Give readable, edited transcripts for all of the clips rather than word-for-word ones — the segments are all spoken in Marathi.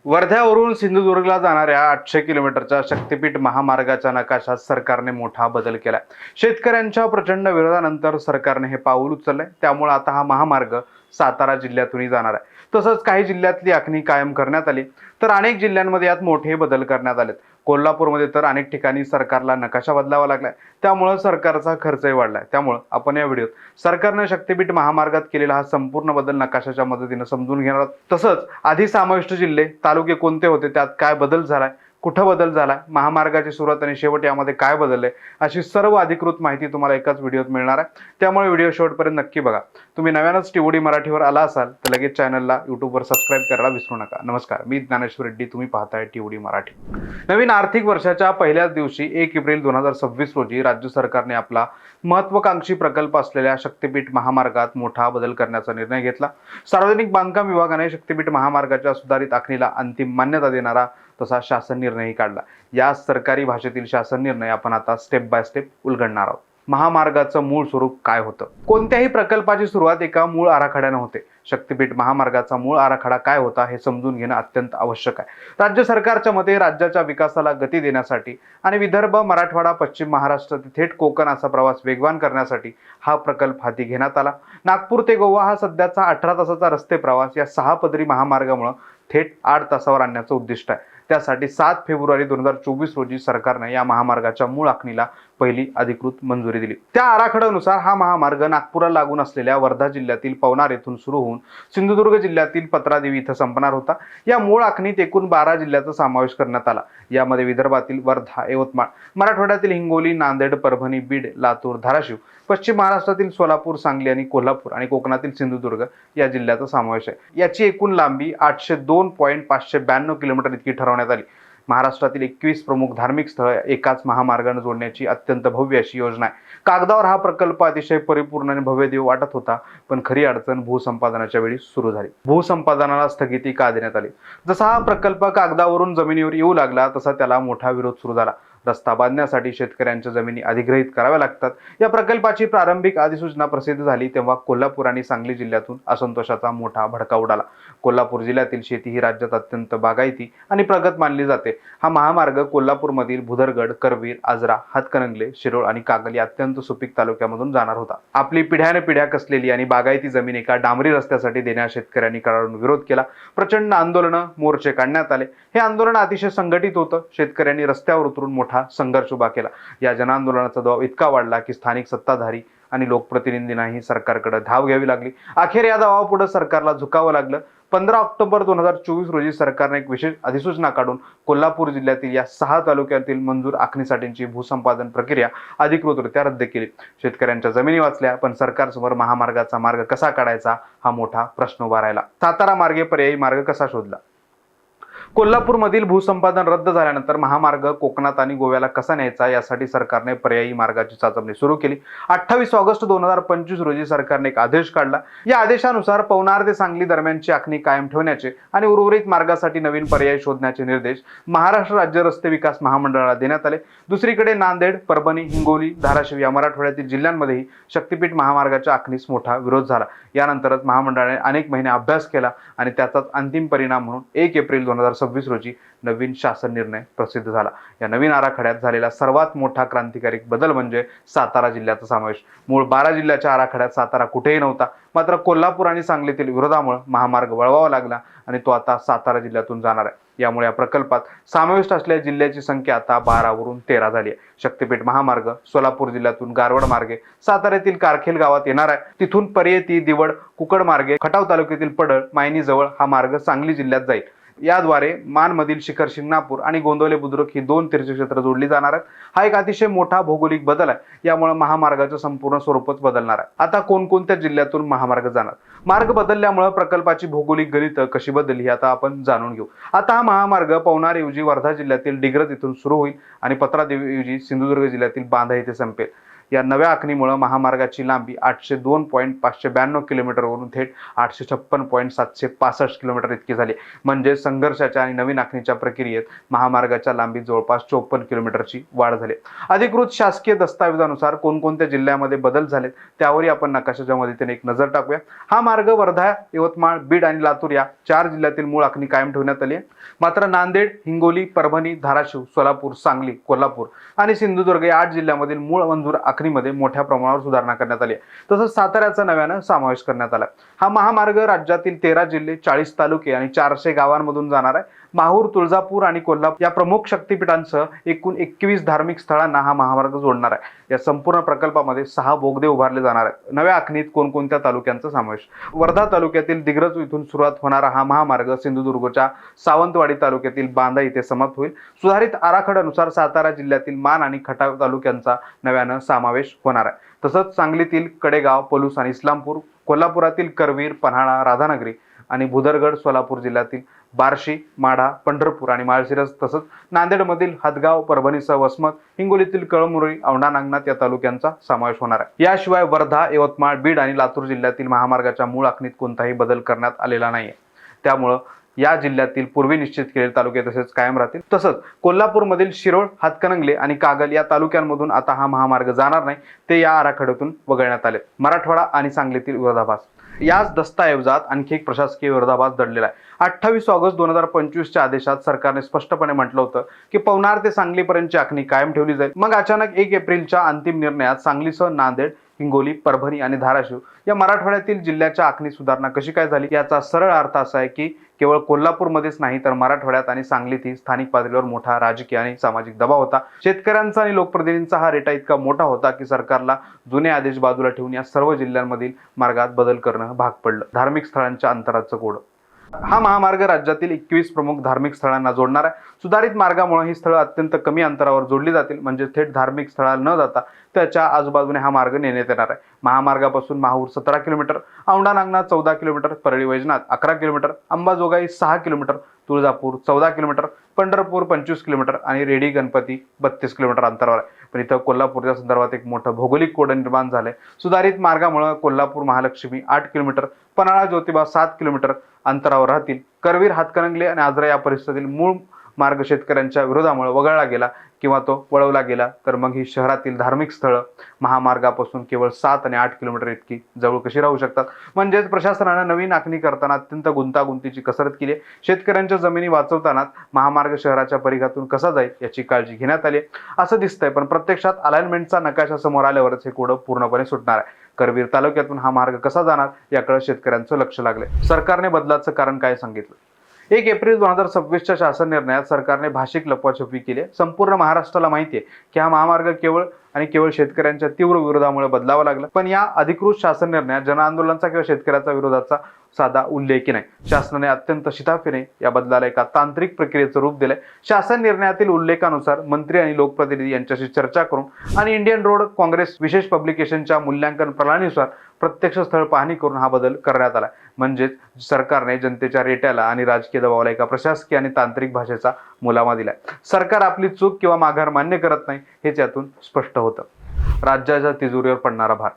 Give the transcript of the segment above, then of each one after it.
वर्ध्यावरून सिंधुदुर्गला जाणाऱ्या 800 किलोमीटरच्या शक्तिपीठ महामार्गाच्या नकाशात सरकारने मोठा बदल केलाय। शेतकऱ्यांच्या प्रचंड विरोधानंतर सरकारने हे पाऊल उचललंय। त्यामुळे आता हा महामार्ग सातारा जिल्ह्यातूनही जाणार आहे। तसंच काही जिल्ह्यातली आखणी कायम करण्यात आली, तर अनेक जिल्ह्यांमध्ये यात मोठे बदल करण्यात आलेत। कोल्हापूरमध्ये तर अनेक ठिकाणी सरकारला नकाशा बदलावा लागलाय, त्यामुळे सरकारचा खर्चही वाढलाय। त्यामुळे आपण या व्हिडिओत सरकारने शक्तिपीठ महामार्गात केलेला हा संपूर्ण बदल नकाशाच्या मदतीने समजून घेणार आहोत। तसंच आधी समाविष्ट जिल्हे तालुके कोणते होते, त्यात काय बदल झालाय, कुठं बदल झालाय, महामार्गाची सुरुवात आणि शेवट यामध्ये काय बदलले, अशी सर्व अधिकृत माहिती तुम्हाला एकाच व्हिडिओत मिळणार आहे। त्यामुळे व्हिडिओ शेवटपर्यंत नक्की बघा। तुम्ही नव्यानच टीओडी मराठीवर आला असाल तर लगेच चॅनलला यूट्यूबवर सबस्क्राइब करायला विसरू नका। नमस्कार, मी ज्ञानेश्वर रेड्डी, तुम्ही पाहताय टीओडी मराठी। नवीन आर्थिक वर्षाच्या पहिल्याच दिवशी 1 एप्रिल 2026 रोजी राज्य सरकारने आपला महत्त्वाकांक्षी प्रकल्प असलेल्या शक्तिपीठ महामार्गात मोठा बदल करण्याचा निर्णय घेतला। सार्वजनिक बांधकाम विभागाने शक्तिपीठ महामार्गाच्या सुधारित आखणीला अंतिम मान्यता देणारा तसा शासन निर्णयही काढला। या सरकारी भाषेतील शासन निर्णय आपण आता स्टेप बाय स्टेप उलगडणार आहोत। महामार्गाचं मूळ स्वरूप काय होतं? कोणत्याही प्रकल्पाची सुरुवात एका मूळ आराखड्याने होते। शक्तिपीठ महामार्गाचा मूळ आराखडा काय होता हे समजून घेणं अत्यंत आवश्यक आहे। राज्य सरकारच्या मते राज्याच्या विकासाला गती देण्यासाठी आणि विदर्भ, मराठवाडा, पश्चिम महाराष्ट्र ते थेट कोकण असा प्रवास वेगवान करण्यासाठी हा प्रकल्प हाती घेण्यात आला। नागपूर ते गोवा हा सध्याचा 18 तासाचा रस्ते प्रवास या 6 पदरी महामार्गामुळे थेट 8 तासावर आणण्याचं उद्दिष्ट आहे। त्यासाठी 7 फेब्रुवारी 2024 रोजी सरकारने या महामार्गाच्या मूळ आखणीला पहिली अधिकृत मंजुरी दिली। त्या आराखड्यानुसार हा महामार्ग नागपूरला लागून असलेल्या वर्धा जिल्ह्यातील पवनार येथून सुरू होऊन सिंधुदुर्ग जिल्ह्यातील पत्रादेवी इथं संपणार होता। या मूळ आखणीत एकूण 12 जिल्ह्याचा समावेश करण्यात आला। यामध्ये विदर्भातील वर्धा, यवतमाळ, मराठवाड्यातील हिंगोली, नांदेड, परभणी, बीड, लातूर, धाराशिव, पश्चिम महाराष्ट्रातील सोलापूर, सांगली आणि कोल्हापूर आणि कोकणातील सिंधुदुर्ग या जिल्ह्याचा समावेश आहे। याची एकूण लांबी 802.592 किलोमीटर इतकी ठरवण्यात आली। महाराष्ट्रातील 21 प्रमुख धार्मिक स्थळे एकाच महामार्गाने जोडण्याची अत्यंत भव्य अशी योजना आहे। कागदावर हा प्रकल्प अतिशय परिपूर्ण आणि भव्य देव वाटत होता, पण खरी अडचण भूसंपादनाच्या वेळी सुरू झाली। भूसंपादनाला स्थगिती का देण्यात आली? जसा हा प्रकल्प कागदावरून जमिनीवर येऊ लागला तसा त्याला मोठा विरोध सुरू झाला। रस्ता बांधण्यासाठी शेतकऱ्यांच्या जमिनी अधिग्रहित कराव्या लागतात। या प्रकल्पाची प्रारंभिक अधिसूचना प्रसिद्ध झाली तेव्हा कोल्हापूर आणि सांगली जिल्ह्यातून असंतोषाचा मोठा भडका उडाला। कोल्हापूर जिल्ह्यातील शेती ही राज्यात अत्यंत बागायती आणि प्रगत मानली जाते। हा महामार्ग कोल्हापूरमधील भुदरगड, करवीर, आजरा, हातकणंगले, शिरोळ आणि कागल या अत्यंत सुपीक तालुक्यामधून जाणार होता। आपली पिढ्याने पिढ्या कसलेली आणि बागायती जमीन एका डांबरी रस्त्यासाठी देण्यास शेतकऱ्यांनी कडाडून विरोध केला। प्रचंड आंदोलनं, मोर्चे काढण्यात आले। हे आंदोलन अतिशय संघटित होतं। शेतकऱ्यांनी रस्त्यावर उतरून मोठा संघर्ष उभा केला। या जनआंदोलनाचा दबाव इतका वाढला की स्थानिक सत्ताधारी आणि लोकप्रतिनिधींनाही सरकारकडे धाव घ्यावी लागली। अखेर या दबावापुढे सरकारला झुकावं लागलं। 15 ऑक्टोबर 2024 रोजी सरकारने एक विशेष अधिसूचना काढून कोल्हापूर जिल्ह्यातील या 6 तालुक्यातील मंजूर आखणीसाठीची भूसंपादन प्रक्रिया अधिकृतरित्या रद्द केली। शेतकऱ्यांच्या जमिनी वाचल्या, पण सरकारसमोर महामार्गाचा मार्ग कसा काढायचा हा मोठा प्रश्न उभा राहिला। सातारा मार्गे पर्यायी मार्ग कसा शोधला? कोल्हापूरमधील भूसंपादन रद्द झाल्यानंतर महामार्ग कोकणात आणि गोव्याला कसा न्यायचा यासाठी सरकारने पर्यायी मार्गाची चाचपणी सुरू केली। 28 ऑगस्ट 2025 रोजी सरकारने एक आदेश काढला। या आदेशानुसार पवनार ते सांगली दरम्यानची आखणी कायम ठेवण्याचे आणि उर्वरित मार्गासाठी नवीन पर्याय शोधण्याचे निर्देश महाराष्ट्र राज्य रस्ते विकास महामंडळाला देण्यात आले। दुसरीकडे नांदेड, परभणी, हिंगोली, धाराशिव या मराठवाड्यातील जिल्ह्यांमध्येही शक्तिपीठ महामार्गाच्या आखणीस मोठा विरोध झाला। यानंतरच महामंडळाने अनेक महिने अभ्यास केला आणि त्याचाच अंतिम परिणाम म्हणून 1 एप्रिल 2026 रोजी नवीन शासन निर्णय प्रसिद्ध झाला। या नवीन आराखड्यात झालेला सर्वात मोठा क्रांतिकारी बदल म्हणजे सातारा जिल्ह्याचा समावेश। मूळ 12 जिल्ह्याच्या आराखड्यात सातारा कुठेही नव्हता, मात्र कोल्हापूर आणि सांगलीतील विरोधामुळे महामार्ग वळवावा लागला आणि तो आता सातारा जिल्ह्यातून जाणार आहे। यामुळे या प्रकल्पात समाविष्ट असलेल्या जिल्ह्याची संख्या आता 12 वरून 13 झाली आहे। शक्तिपीठ महामार्ग सोलापूर जिल्ह्यातून गारवड मार्गे साताऱ्यातील कारखेल गावात येणार आहे। तिथून पर्येती, दिवड, कुकड मार्गे खटाव तालुक्यातील पडळ, मायनी जवळ हा मार्ग सांगली जिल्ह्यात जाईल। याद्वारे मानमधील शिखर शिंगणापूर आणि गोंदवले बुद्रुक ही 2 तीर्थक्षेत्र जोडली जाणार आहेत। हा एक अतिशय मोठा भौगोलिक बदल आहे। यामुळे महामार्गाचं संपूर्ण स्वरूपच बदलणार आहे। आता कोणकोणत्या जिल्ह्यातून महामार्ग जाणार? मार्ग बदलल्यामुळे प्रकल्पाची भौगोलिक गणितं कशी बदलली हे आता आपण जाणून घेऊ। आता हा महामार्ग पवनार ऐवजी वर्धा जिल्ह्यातील डिग्रज येथून सुरू होईल आणि पत्रादेवी ऐवजी सिंधुदुर्ग जिल्ह्यातील बांधा येथे संपेल। या नव्या आखणीमुळे महामार्गाची लांबी 802.592 किलोमीटरवरून थेट 856.765 किलोमीटर इतकी झाली. म्हणजे संघर्षाच्या आणि नवीन आखणीच्या प्रक्रियेत महामार्गाच्या लांबीत जवळपास 54 किलोमीटरची वाढ झाली. अधिकृत शासकीय दस्तावेजानुसार कोणकोणत्या जिल्ह्यामध्ये बदल झालेत त्यावरही आपण नकाशाच्या मदतीने एक नजर टाकूया. हा मार्ग वर्धा, यवतमाळ, बीड आणि लातूर या 4 जिल्ह्यातील मूळ आखणी कायम ठेवण्यात आली आहे. मात्र नांदेड, हिंगोली, परभणी, धाराशिव, सोलापूर, सांगली, कोल्हापूर आणि सिंधुदुर्ग या 8 जिल्ह्यामधील मूळ मंजूर आखणीमध्ये मोठ्या प्रमाणावर सुधारणा करण्यात आली आहे. तसंच साताऱ्याचा नव्यानं समावेश करण्यात आला. हा महामार्ग राज्यातील 13 जिल्हे, 40 तालुके आणि 400 गावांमधून जाणार आहे. माहूर, तुळजापूर आणि कोल्हापूर या प्रमुख शक्तिपीठांसह एकूण 21 धार्मिक स्थळांना हा महामार्ग जोडणार आहे. या संपूर्ण प्रकल्पामध्ये 6 बोगदे उभारले जाणार आहेत. नव्या आखणीत कोणकोणत्या तालुक्यांचा समावेश? वर्धा तालुक्यातील दिग्रज इथून सुरुवात होणारा हा महामार्ग सिंधुदुर्गच्या सावंतवाडी तालुक्यातील बांदा इथे समाप्त होईल. सुधारित आराखड्यानुसार सातारा जिल्ह्यातील मान आणि खटाव तालुक्यांचा नव्यानं समावेश होणार आहे. तसंच सांगलीतील कडेगाव, पलूस आणि इस्लामपूर, कोल्हापुरातील करवीर, पन्हाळा, राधानगरी आणि भुदरगड, सोलापूर जिल्ह्यातील बार्शी, माढा, पंढरपूर आणि माळशिरस, तसंच नांदेडमधील हदगाव, परभणीसह वसमत, हिंगोलीतील कळमुरी, औंढा नागनाथ या तालुक्यांचा समावेश होणार आहे. याशिवाय वर्धा, यवतमाळ, बीड आणि लातूर जिल्ह्यातील महामार्गाच्या मूळ आखणीत कोणताही बदल करण्यात आलेला नाहीये. त्यामुळे या जिल्ह्यातील पूर्वी निश्चित केलेले तालुके तसेच कायम राहतील. तसंच कोल्हापूरमधील शिरोळ, हातकणंगले आणि कागल या तालुक्यांमधून आता हा महामार्ग जाणार नाही, ते या आराखड्यातून वगळण्यात आले. मराठवाडा आणि सांगलीतील विरोधाभास. याच दस्तऐवजात आणखी एक प्रशासकीय विरोधाभास दडलेला आहे. 28 ऑगस्ट 2025च्या आदेशात सरकारने स्पष्टपणे म्हटलं होतं की पवनार ते सांगलीपर्यंतची आखणी कायम ठेवली जाईल. मग अचानक 1 एप्रिलच्या अंतिम निर्णयात सांगलीसह नांदेड, हिंगोली, परभणी आणि धाराशिव या मराठवाड्यातील जिल्ह्याच्या आखणी सुधारणा कशी काय झाली? याचा सरळ अर्थ असा आहे की केवळ कोल्हापूरमध्येच नाही तर मराठवाड्यात आणि सांगलीतही स्थानिक पातळीवर मोठा राजकीय आणि सामाजिक दबाव होता. शेतकऱ्यांचा आणि लोकप्रतिनिधींचा हा रेटा इतका मोठा होता की सरकारला जुने आदेश बाजूला ठेवून या सर्व जिल्ह्यांमधील मार्गात बदल करणं भाग पडलं. धार्मिक स्थळांच्या अंतराचं कोड. हा महामार्ग राज्यातील 21 प्रमुख धार्मिक स्थळांना जोडणार आहे. सुधारित मार्गामुळे ही स्थळं अत्यंत कमी अंतरावर जोडली जातील. म्हणजे थेट धार्मिक स्थळाला न जाता त्याच्या आजूबाजूने हा मार्ग नेण्यात येणार आहे. महामार्गापासून Mahur 17 kilometre, Aundha Nagnath 14 kilometre, Parli Vaijnath 11 kilometre, Ambajogai 6 kilometre, Tuljapur 14 kilometre, Pandharpur 25 kilometre आणि रेडी गणपती 32 किलोमीटर अंतरावर आहे. पण इथं कोल्हापूरच्या संदर्भात एक मोठं भौगोलिक कोड निर्माण झालंय. सुधारित मार्गामुळे कोल्हापूर महालक्ष्मी 8 किलोमीटर, पन्हाळा ज्योतिबा 7 किलोमीटर अंतरावर राहतील. करवीर, हातकणंगले आणि आजरा या परिसरातील मूळ मार्ग शेतकऱ्यांच्या विरोधामुळे वगळला गेला किंवा तो वळवला गेला. तर मग ही शहरातील धार्मिक स्थळं महामार्गापासून केवळ 7 आणि 8 किलोमीटर इतकी जवळ कशी राहू शकतात? म्हणजेच प्रशासनानं नवीन आखणी करताना अत्यंत गुंतागुंतीची कसरत केली. शेतकऱ्यांच्या जमिनी वाचवताना महामार्ग शहराच्या परिघातून कसा जाईल याची काळजी घेण्यात आली असं दिसतंय. पण प्रत्यक्षात अलाइनमेंटचा नकाशा समोर आल्यावरच हे कोड पूर्णपणे सुटणार आहे. करवीर तालुक्यातून हा मार्ग कसा जाणार याकडे शेतकऱ्यांचं लक्ष लागले. सरकारने बदलाचं कारण काय सांगितलं? 1 एप्रिल 2026च्या शासन निर्णयात सरकारने भाषिक लपवाछपवी केली. संपूर्ण महाराष्ट्राला माहिती आहे की हा महामार्ग केवळ शेतकऱ्यांच्या तीव्र विरोधामुळे बदलावा लागला. पण या अधिकृत शासन निर्णयात जनआंदोलनाचा किंवा शेतकऱ्याचा विरोधाचा साधा उल्लेख नाही. शासनाने अत्यंत शिताफीने या बदलाला एका तांत्रिक प्रक्रियेचं रूप दिलंय. शासन निर्णयातील उल्लेखानुसार मंत्री आणि लोकप्रतिनिधी यांच्याशी चर्चा करून आणि इंडियन रोड काँग्रेस विशेष पब्लिकेशनच्या मूल्यांकन प्रणालीनुसार प्रत्यक्ष स्थळ पाहणी करून हा बदल करण्यात आला. म्हणजेच सरकारने जनतेच्या रेट्याला आणि राजकीय दबावाला एका प्रशासकीय आणि तांत्रिक भाषेचा मुलामा दिलाय. सरकार आपली चूक किंवा माघार मान्य करत नाही हेच यातून स्पष्ट होतं. राज्याच्या तिजोरीवर पडणारा भार.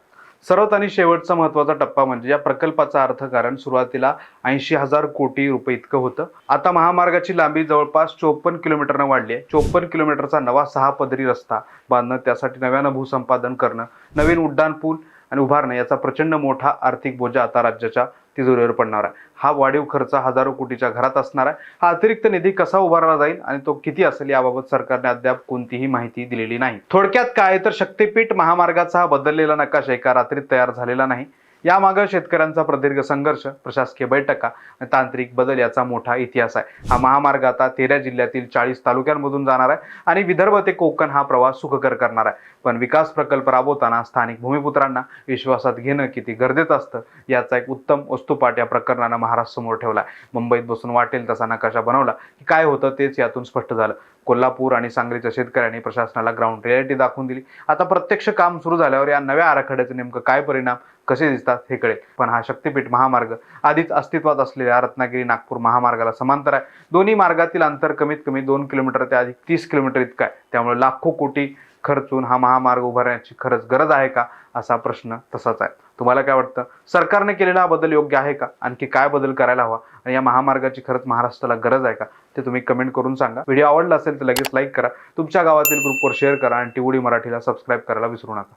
सर्वात आणि शेवटचा महत्त्वाचा टप्पा म्हणजे या प्रकल्पाचा अर्थकारण सुरुवातीला 80,000 कोटी रुपये इतकं होतं. आता महामार्गाची लांबी जवळपास 54 किलोमीटरनं वाढली आहे. 54 किलोमीटरचा नवा 6 पदरी रस्ता बांधणं, त्यासाठी नव्यानं भूसंपादन करणं, नवीन उड्डाण पूल आणि उभारणं याचा प्रचंड मोठा आर्थिक बोजा आता राज्याच्या तिजोरीवर पडणार आहे. हा वाढीव खर्च हजारो कोटीच्या घरात असणार आहे. हा अतिरिक्त निधी कसा उभारला जाईल आणि तो किती असेल याबाबत सरकारने अद्याप कोणतीही माहिती दिलेली नाही. थोडक्यात काय तर शक्तीपीठ महामार्गाचा हा बदललेला नकाशा एका रात्रीत तयार झालेला नाही. यामागे शेतकऱ्यांचा प्रदीर्घ संघर्ष, प्रशासकीय बैठका आणि तांत्रिक बदल याचा मोठा इतिहास आहे. हा महामार्ग आता 13 जिल्ह्यातील 40 तालुक्यांमधून जाणार आहे आणि विदर्भ ते कोकण हा प्रवास सुखकर करणार आहे. पण विकास प्रकल्प राबवताना स्थानिक भूमिपुत्रांना विश्वासात घेणं किती गरजेचं असतं याचा एक उत्तम वस्तुपाठ या प्रकरणानं महाराष्ट्रासमोर ठेवला आहे. मुंबईत बसून वाटेल तसा नकाशा बनवला की काय होतं तेच यातून स्पष्ट झालं. कोल्हापूर आणि सांगलीच्या शेतकऱ्यांनी प्रशासनाला ग्राउंड रियालिटी दाखवून दिली. आता प्रत्यक्ष काम सुरू झाल्यावर या नव्या आराखड्याचे नेमकं काय परिणाम कसे दिसतात हे कळेल. पण हा शक्तीपीठ महामार्ग आधीच अस्तित्वात असलेल्या रत्नागिरी नागपूर महामार्गाला समांतर आहे. दोन्ही मार्गातील अंतर कमीत कमी 2 किलोमीटर ते अधिक 30 किलोमीटर इतकं आहे. त्यामुळे लाखो कोटी खर्चून हा महामार्ग उभारण्याची खरंच गरज आहे का, असा प्रश्न तसाच आहे. तुम्हाला काय वाटतं? सरकारने केलेला हा बदल योग्य आहे का? आणखी काय बदल करायला हवा आणि या महामार्गाची खरंच महाराष्ट्राला गरज आहे का, ते तुम्ही कमेंट करून सांगा. व्हिडिओ आवडला असेल तर लगेच लाईक करा, तुमच्या गावातील ग्रुपवर शेअर करा आणि टीओडी मराठीला सबस्क्राईब करायला विसरू नका.